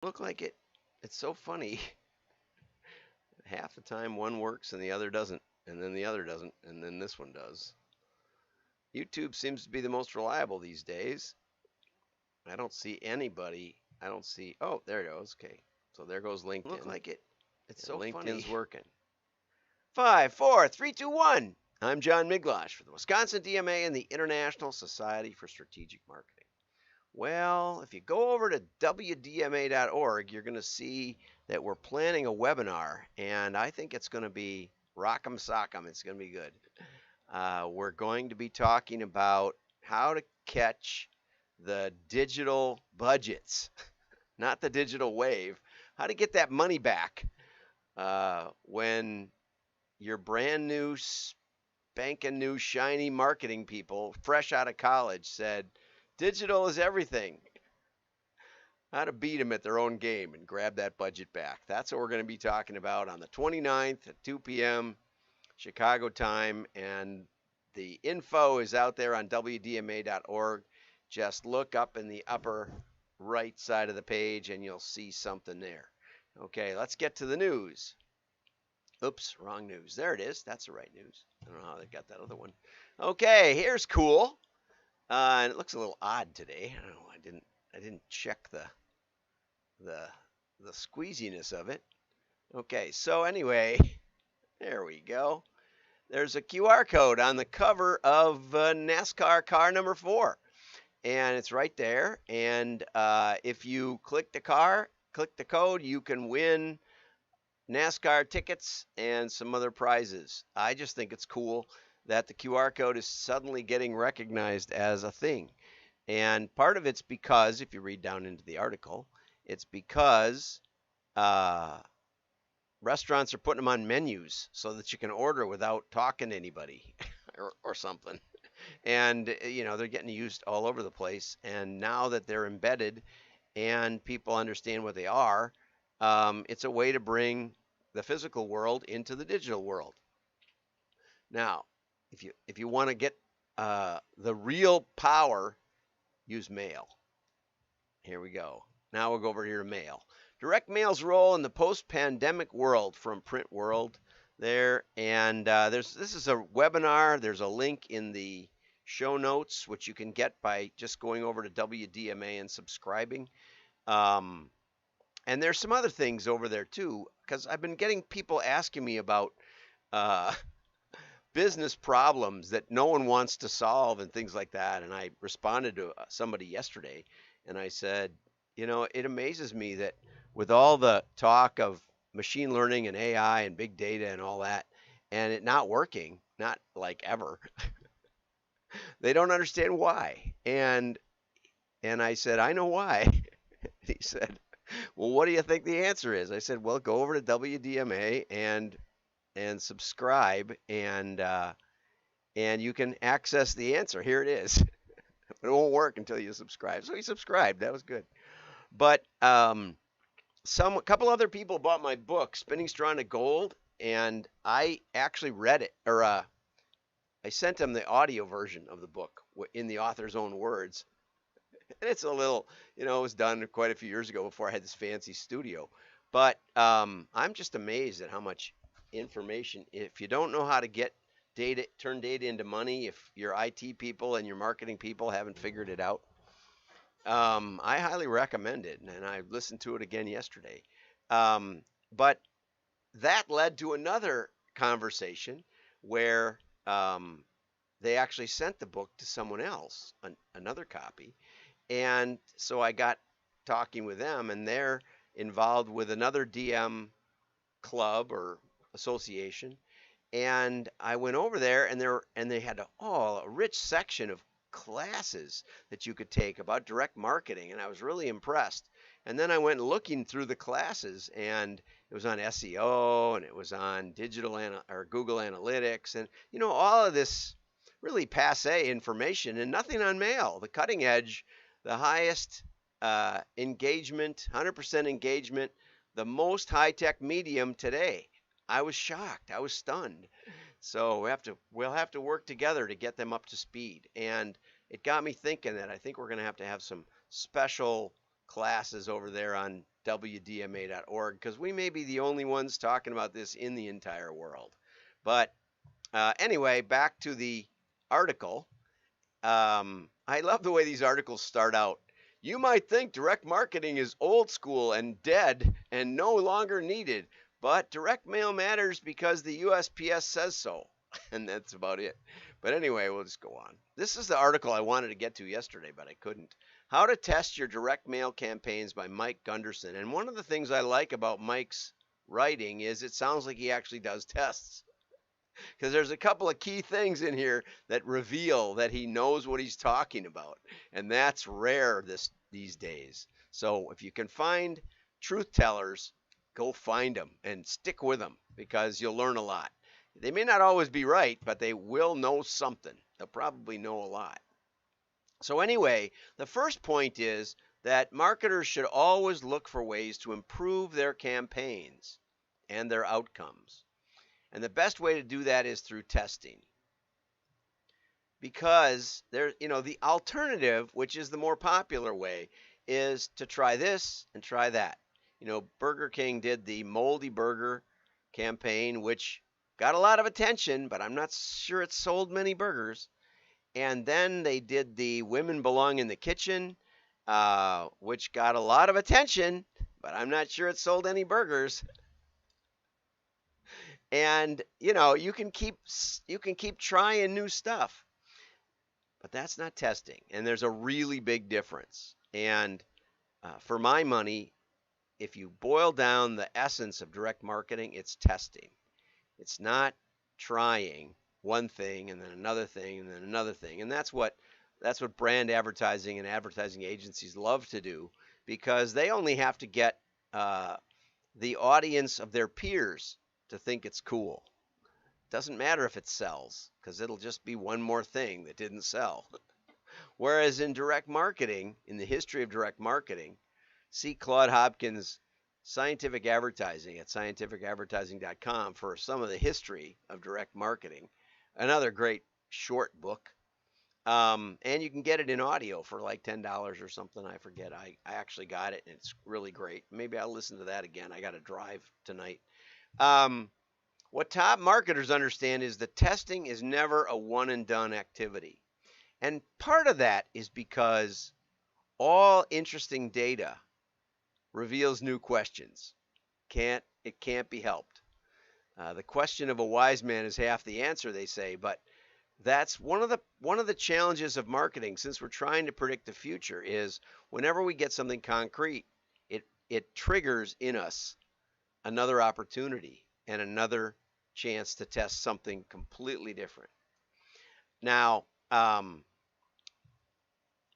Look like it. It's so funny. Half the time one works and the other doesn't, and then the other doesn't, and then this one does. YouTube seems to be the most reliable these days. I don't see anybody. I don't see. Oh, there it goes. Okay. So there goes LinkedIn. Look like it. It's so LinkedIn's funny. Working. 5, 4, 3, 2, 1. I'm John Miglosh for the Wisconsin DMA and the International Society for Strategic Marketing. Well, if you go over to wdma.org, you're going to see that we're planning a webinar, and I think it's going to be rock'em sock'em. It's going to be good. We're going to be talking about how to catch the digital budgets, not the digital wave, how to get that money back when your brand new, spanking new, shiny marketing people, fresh out of college, said, digital is everything. How to beat them at their own game and grab that budget back. That's what we're going to be talking about on the 29th at 2 p.m. Chicago time. And the info is out there on wdma.org. Just look up in the upper right side of the page and you'll see something there. Okay, let's get to the news. Oops, wrong news. There it is. That's the right news. I don't know how they got that other one. Okay, here's cool. And it looks a little odd today. I don't know. I didn't check the squeeziness of it. Okay, so anyway, there we go. There's a QR code on the cover of NASCAR car number 4, and it's right there. And if you click the code, you can win NASCAR tickets and some other prizes. I just think it's cool that the QR code is suddenly getting recognized as a thing. And part of it's because, if you read down into the article, it's because restaurants are putting them on menus so that you can order without talking to anybody or something. And, they're getting used all over the place. And now that they're embedded and people understand what they are, it's a way to bring the physical world into the digital world. Now, if you want to get the real power, use mail. Here we go. Now we'll go over here to mail. Direct mail's role in the post-pandemic world from Print World there. And this is a webinar. There's a link in the show notes, which you can get by just going over to WDMA and subscribing. And there's some other things over there too, because I've been getting people asking me about business problems that no one wants to solve and things like that. And I responded to somebody yesterday and I said, it amazes me that with all the talk of machine learning and AI and big data and all that, and it not working, not like ever, they don't understand why. And I said, I know why. He said, well, what do you think the answer is? I said, well, go over to WDMA and subscribe, and you can access the answer. Here it is. It won't work until you subscribe. So he subscribed. That was good. But a couple other people bought my book, Spinning Straw into Gold, and I actually read it, or I sent them the audio version of the book in the author's own words. And it's a little, it was done quite a few years ago before I had this fancy studio. But I'm just amazed at how much information, if you don't know how to get data, turn data into money, if your IT people and your marketing people haven't figured it out, I highly recommend it. And I listened to it again yesterday. But that led to another conversation where they actually sent the book to someone else, another copy. And so I got talking with them, and they're involved with another DM club or association. And I went over there, and they had a rich section of classes that you could take about direct marketing, and I was really impressed. And then I went looking through the classes, and it was on SEO, and it was on or Google Analytics, and all of this really passe information, and nothing on mail. The cutting edge, the highest engagement, 100% engagement, the most high-tech medium today. I was shocked. I was stunned. So we'll have to work together to get them up to speed. And it got me thinking that I think we're going to have some special classes over there on wdma.org because we may be the only ones talking about this in the entire world. But anyway, back to the article. I love the way these articles start out. You might think direct marketing is old school and dead and no longer needed, but direct mail matters because the USPS says so. And that's about it. But anyway, we'll just go on. This is the article I wanted to get to yesterday, but I couldn't. How to Test Your Direct Mail Campaigns by Mike Gunderson. And one of the things I like about Mike's writing is it sounds like he actually does tests. Because there's a couple of key things in here that reveal that he knows what he's talking about, and that's rare these days. So if you can find truth tellers, go find them and stick with them because you'll learn a lot. They may not always be right, but they will know something. They'll probably know a lot. So anyway, the first point is that marketers should always look for ways to improve their campaigns and their outcomes. And the best way to do that is through testing. Because the alternative, which is the more popular way, is to try this and try that. Burger King did the Moldy Burger campaign, which got a lot of attention, but I'm not sure it sold many burgers. And then they did the Women Belong in the Kitchen, which got a lot of attention, but I'm not sure it sold any burgers. And you can keep trying new stuff, but that's not testing. And there's a really big difference. And for my money, if you boil down the essence of direct marketing, it's testing. It's not trying one thing and then another thing and then another thing. And that's what brand advertising and advertising agencies love to do, because they only have to get the audience of their peers to think it's cool. Doesn't matter if it sells, because it'll just be one more thing that didn't sell. Whereas in direct marketing, in the history of direct marketing, see Claude Hopkins' Scientific Advertising at scientificadvertising.com for some of the history of direct marketing. Another great short book. And you can get it in audio for like $10 or something. I forget. I actually got it, and it's really great. Maybe I'll listen to that again. I got to drive tonight. What top marketers understand is that testing is never a one and done activity. And part of that is because all interesting data reveals new questions. It can't be helped. The question of a wise man is half the answer, they say, but that's one of the challenges of marketing, since we're trying to predict the future, is whenever we get something concrete, it triggers in us another opportunity and another chance to test something completely different. Now,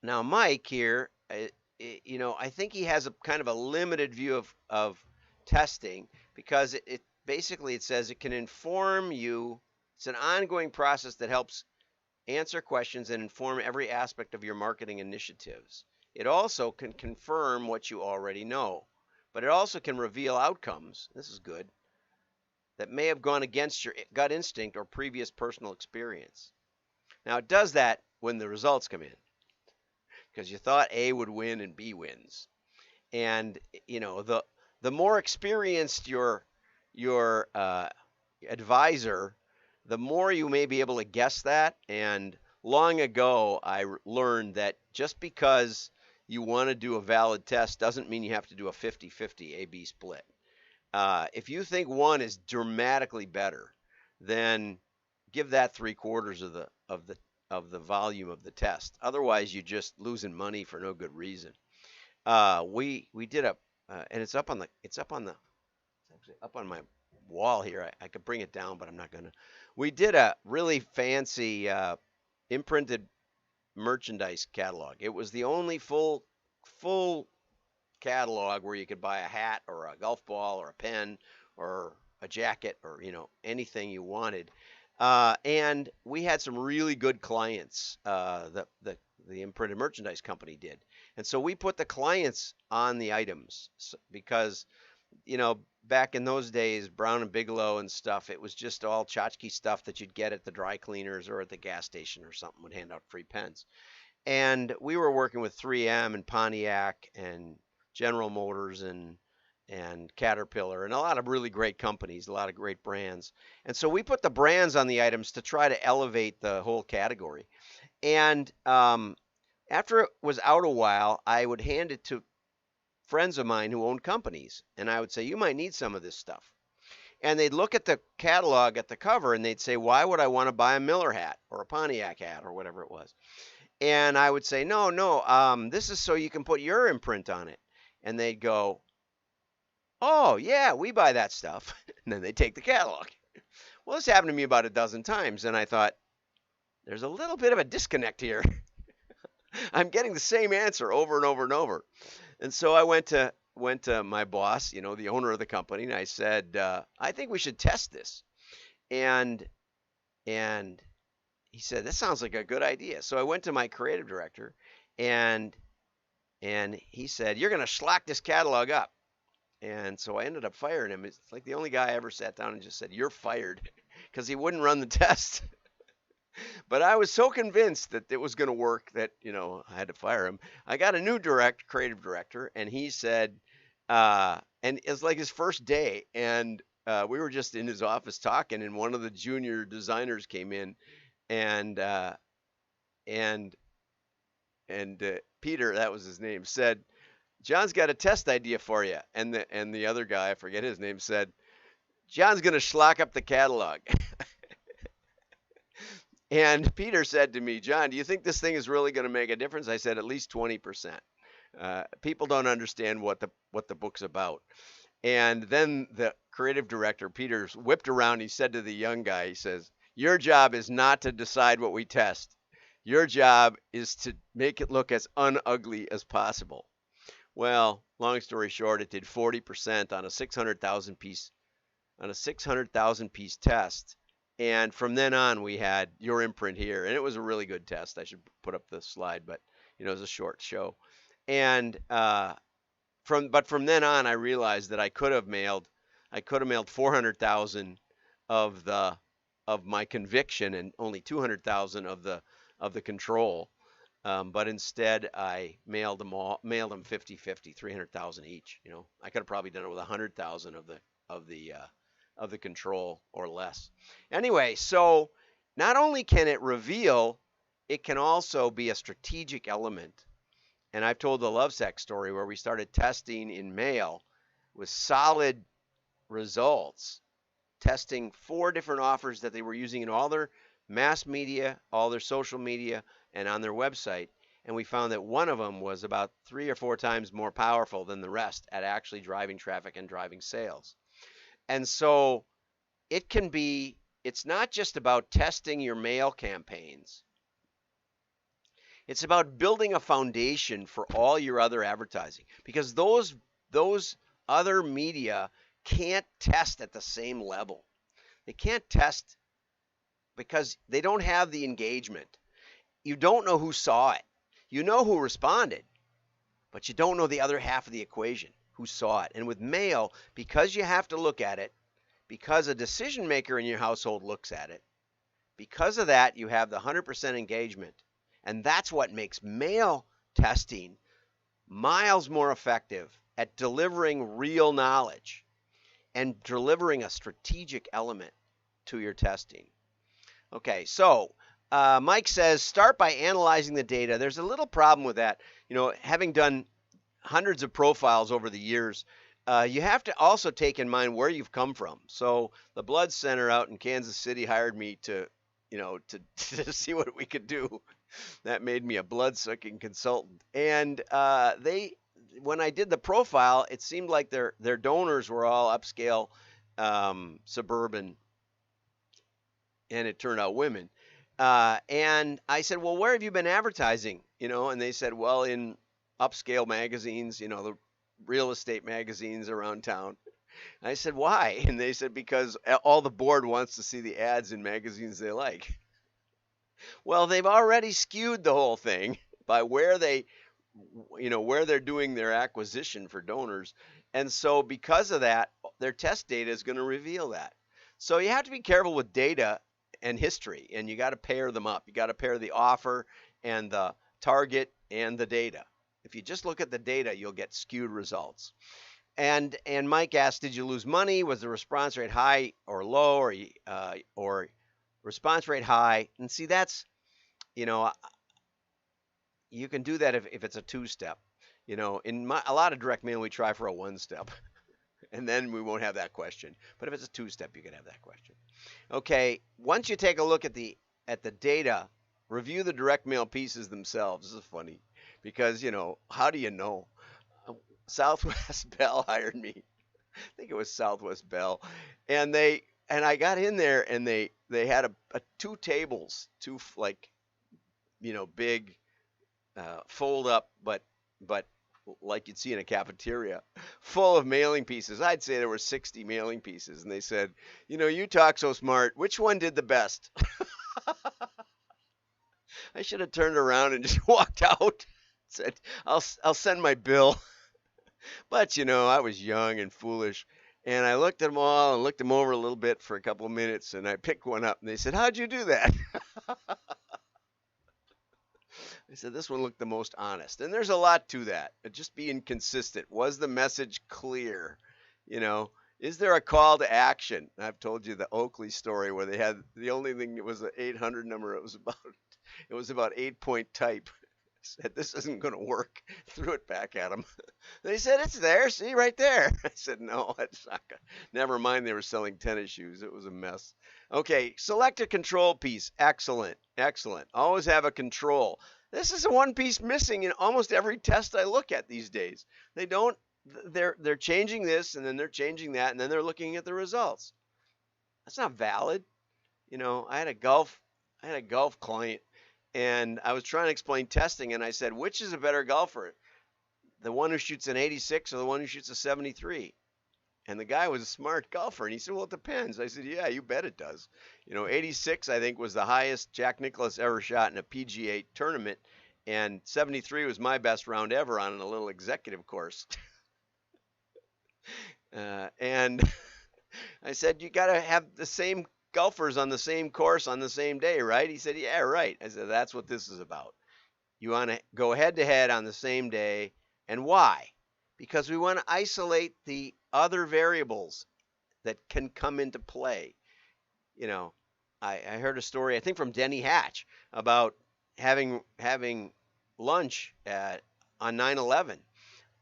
Mike here, I think he has a kind of a limited view of testing, because it basically, it says it can inform you. It's an ongoing process that helps answer questions and inform every aspect of your marketing initiatives. It also can confirm what you already know, but it also can reveal outcomes. This is good. That may have gone against your gut instinct or previous personal experience. Now, it does that when the results come in, because you thought A would win and B wins. And the more experienced your advisor, the more you may be able to guess that. And long ago, I learned that just because you want to do a valid test doesn't mean you have to do a 50-50 A-B split. If you think one is dramatically better, then give that 3/4 of the volume of the test. Otherwise, you're just losing money for no good reason. We did and it's up on my wall here. I could bring it down, but I'm not gonna. We did a really fancy imprinted merchandise catalog. It was the only full catalog where you could buy a hat or a golf ball or a pen or a jacket or anything you wanted. And we had some really good clients. The imprinted merchandise company did, and so we put the clients on the items because back in those days, Brown and Bigelow and stuff, it was just all tchotchke stuff that you'd get at the dry cleaners or at the gas station or something, would hand out free pens. And we were working with 3M and Pontiac and General Motors and and Caterpillar and a lot of really great companies, a lot of great brands. And so we put the brands on the items to try to elevate the whole category. And after it was out a while, I would hand it to friends of mine who owned companies, and I would say, "You might need some of this stuff." And they'd look at the catalog at the cover and they'd say, "Why would I want to buy a Miller hat or a Pontiac hat or whatever it was?" And I would say, "No, no, this is so you can put your imprint on it." And they'd go, "Oh, yeah, we buy that stuff." And then they take the catalog. Well, this happened to me about a dozen times, and I thought, there's a little bit of a disconnect here. I'm getting the same answer over and over and over. And so I went to my boss, the owner of the company, and I said, "I think we should test this." And and he said, "That sounds like a good idea." So I went to my creative director, and he said, "You're going to schlock this catalog up." And so I ended up firing him. It's like the only guy I ever sat down and just said, "You're fired," because he wouldn't run the test. But I was so convinced that it was going to work that, I had to fire him. I got a new creative director, and he said, and it's like his first day, and we were just in his office talking, and one of the junior designers came in, and and Peter, that was his name, said, "John's got a test idea for you." And the other guy, I forget his name, said, "John's going to schlock up the catalog." And Peter said to me, "John, do you think this thing is really going to make a difference?" I said, "At least 20%. People don't understand what the book's about." And then the creative director, Peter, whipped around. He said to the young guy, he says, "Your job is not to decide what we test. Your job is to make it look as unugly as possible." Well, long story short, it did 40% on a 600,000 piece test. And from then on, we had your imprint here, and it was a really good test. I should put up the slide, but it was a short show. And from then on, I realized that I could have mailed 400,000 of my conviction and only 200,000 of the control. But instead, I mailed them 50-50, 300,000 each. I could have probably done it with 100,000 of the control or less. Anyway, so not only can it reveal, it can also be a strategic element. And I've told the Lovesac story where we started testing in mail with solid results, testing 4 different offers that they were using in all their mass media, all their social media, and on their website. And we found that one of them was about 3 or 4 times more powerful than the rest at actually driving traffic and driving sales. And so it's not just about testing your mail campaigns. It's about building a foundation for all your other advertising, because those other media can't test at the same level. They can't test because they don't have the engagement. You don't know who saw it. You know who responded, but you don't know the other half of the equation, who saw it. And with mail, because you have to look at it, because a decision maker in your household looks at it, because of that, you have the 100% engagement. And that's what makes mail testing miles more effective at delivering real knowledge and delivering a strategic element to your testing. Okay, so Mike says, start by analyzing the data. There's a little problem with that. Having done hundreds of profiles over the years, you have to also take in mind where you've come from. So the Blood Center out in Kansas City hired me to see what we could do. That made me a blood-sucking consultant. And when I did the profile, it seemed like their donors were all upscale, suburban, and it turned out women. And I said, "Well, where have you been advertising?" And they said, "Well, in upscale magazines, the real estate magazines around town." I said, "Why?" And they said, "Because all the board wants to see the ads in magazines they like." Well, they've already skewed the whole thing by where they're doing their acquisition for donors. And so because of that, their test data is going to reveal that. So you have to be careful with data and history, and you got to pair them up. You got to pair the offer and the target and the data. If you just look at the data, you'll get skewed results. And Mike asked, did you lose money? Was the response rate high or low, or response rate high? And see, that's, you know, you can do that if it's a two-step. In a lot of direct mail, we try for a one-step, and then we won't have that question. But if it's a two-step, you can have that question. Okay, once you take a look at the data, review the direct mail pieces themselves. This is funny because, how do you know? Southwest Bell hired me. I think it was Southwest Bell, and I got in there, and they had two tables, two like big fold up, but like you'd see in a cafeteria, full of mailing pieces. I'd say there were 60 mailing pieces, and they said, you talk so smart. Which one did the best? I should have turned around and just walked out. Said, I'll send my bill. But I was young and foolish, and I looked at them all and looked them over a little bit for a couple of minutes, and I picked one up, and they said, "How'd you do that?" I said, "This one looked the most honest." And there's a lot to that. Just being consistent. Was the message clear? Is there a call to action? I've told you the Oakley story where they had the only thing that was an 800 number. It was about 8-point type. Said, this isn't going to work. Threw it back at them. They said, it's there. See, right there. I said, no, it's not going to. Never mind, they were selling tennis shoes. It was a mess. Okay, select a control piece. Excellent. Excellent. Always have a control. This is a one piece missing in almost every test I look at these days. They're changing this, and then they're changing that, and then they're looking at the results. That's not valid. I had a golf client, and I was trying to explain testing, and I said, which is a better golfer? The one who shoots an 86 or the one who shoots a 73? And the guy was a smart golfer, and he said, well, it depends. I said, yeah, you bet it does. 86, I think, was the highest Jack Nicklaus ever shot in a PGA tournament, and 73 was my best round ever on a little executive course. And I said, you got to have the same golfers on the same course on the same day, right? He said, yeah, right. I said, that's what this is about. You want to go head to head on the same day. And why? Because we want to isolate the other variables that can come into play. I heard a story, I think from Denny Hatch, about having lunch on 9/11,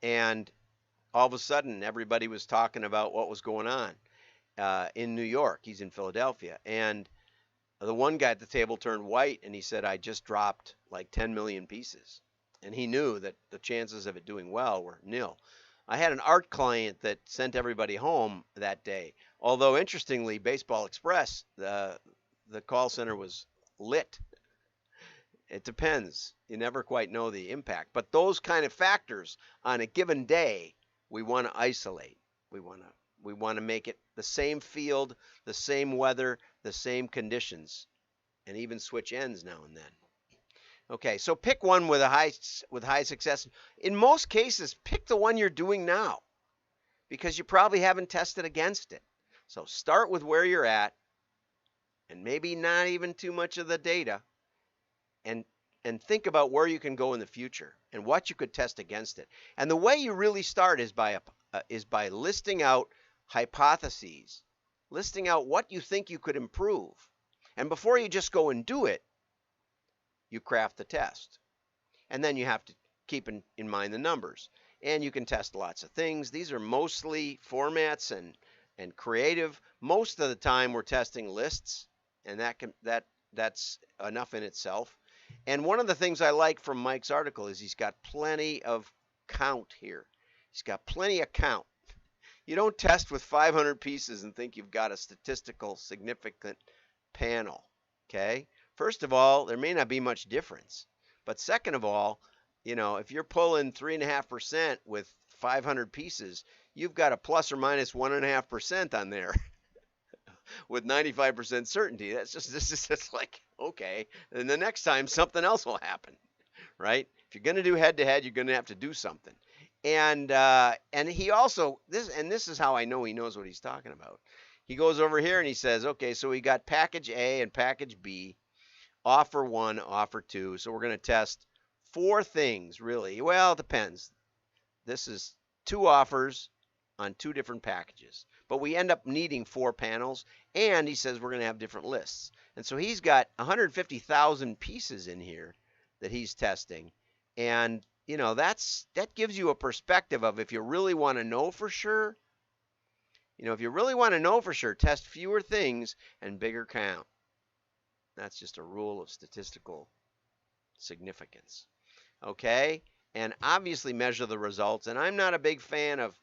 and all of a sudden everybody was talking about what was going on in New York. He's in Philadelphia. And the one guy at the table turned white, and he said, I just dropped like 10 million pieces. And he knew that the chances of it doing well were nil. I had an art client that sent everybody home that day. Although, interestingly, Baseball Express, the call center was lit. It depends. You never quite know the impact. But those kind of factors on a given day, we want to isolate. We want to make it the same field, the same weather, the same conditions, and even switch ends now and then. Okay, so pick one with high success. In most cases, pick the one you're doing now, because you probably haven't tested against it. So start with where you're at, and maybe not even too much of the data, and think about where you can go in the future and what you could test against it. And the way you really start is by listing out hypotheses, listing out what you think you could improve. And before you just go and do it, you craft the test. And then you have to keep in mind the numbers. And you can test lots of things. These are mostly formats and creative. Most of the time we're testing lists, and that's enough in itself. And one of the things I like from Mike's article is he's got plenty of count here. He's got plenty of count. You don't test with 500 pieces and think you've got a statistical significant panel, okay? First of all, there may not be much difference. But second of all, if you're pulling 3.5% with 500 pieces, you've got a plus or minus 1.5% on there with 95% certainty. This is just like, okay. And the next time something else will happen, right? If you're going to do head to head, you're going to have to do something. And he also, this is how I know he knows what he's talking about. He goes over here and he says, okay, so we got package A and package B, offer 1, offer 2. So we're going to test 4 things, really. Well, it depends. This is 2 offers on 2 different packages. But we end up needing 4 panels, and he says we're going to have different lists. And so he's got 150,000 pieces in here that he's testing. And that gives you a perspective of, if you really want to know for sure, test fewer things and bigger count. That's just a rule of statistical significance. Okay? And obviously measure the results. And I'm not a big fan of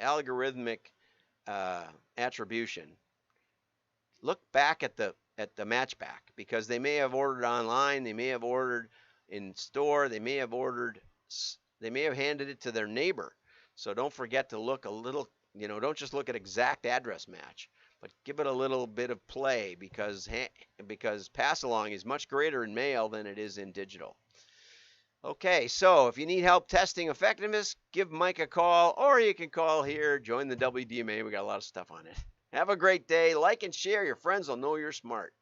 algorithmic attribution. Look back at the match back, because they may have ordered online, they may have ordered in store, they may have handed it to their neighbor. So don't forget to look a little, don't just look at exact address match, but give it a little bit of play, because pass along is much greater in mail than it is in digital. Okay, so if you need help testing effectiveness, give Mike a call, or you can call here, join the WDMA. We got a lot of stuff on it. Have a great day. Like and share. Your friends will know you're smart.